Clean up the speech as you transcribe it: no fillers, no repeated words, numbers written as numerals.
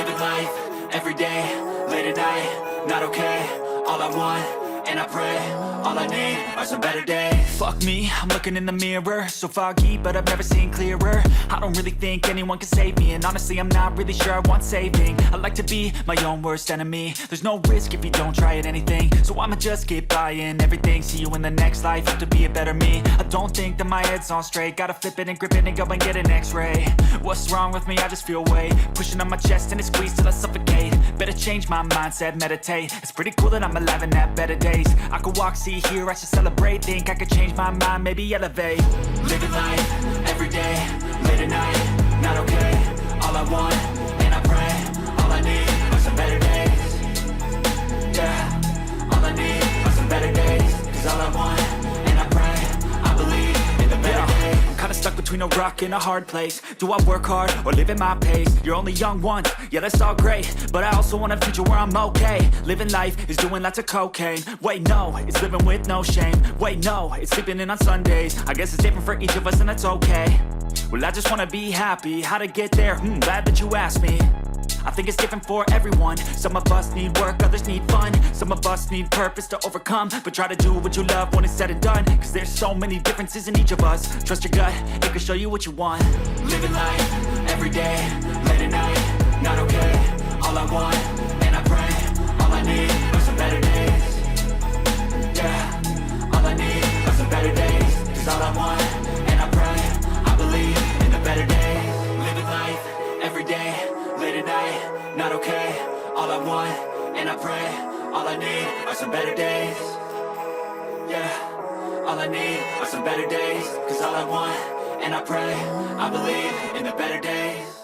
Living life, everyday, late at night, not okay. All I want, and I pray, all I need are some better days. Fuck me, I'm looking in the mirror, so foggy, but I've never seen clearer. I don't really think anyone can save me, and honestly I'm not really sure I want saving. I like to be my own worst enemy. There's no risk if you don't try at anything, so I'ma just keep buying everything. See you in the next life, have to be a better me. I don't think that my head's on straight, gotta flip it and grip it and go and get an x-ray. What's wrong with me? I just feel weight pushing on my chest and it squeezes till I suffocate. Better change my mindset, meditate. It's pretty cool that I'm alive and have better days. I could walk, see, hear, I should celebrate. Think I could change my mind, maybe elevate. Living life, everyday, late at night, not okay. All I want, and I pray, all I need are some better days. Yeah, all I need are some better days. Cause all I want, and I pray, I believe in the better days. I'm kinda stuck between a rock and a hard place. Do I work hard or live at my pace? You're only young once, yeah that's all great, but I also want a future where I'm okay. Living life is doing lots of cocaine. Wait no, it's living with no shame. Wait no, it's sleeping in on Sundays. I guess it's different for each of us and that's okay. Well I just wanna be happy, how to get there? Glad that you asked me. I think it's different for everyone. Some of us need work, others need fun. Some of us need purpose to overcome. But try to do what you love when it's said and done. Cause there's so many differences in each of us. Trust your gut, it can show you what you want. Living life, everyday, late at night, not okay. All I want, and I pray, all I need are some better days. Yeah, all I need are some better days. Cause all I want, and I pray, I believe in the better days. Living life, everyday, late at night, not okay. All I want, and I pray, all I need are some better days. Yeah, all I need are some better days. Cause all I want, and I pray, I believe in the better days.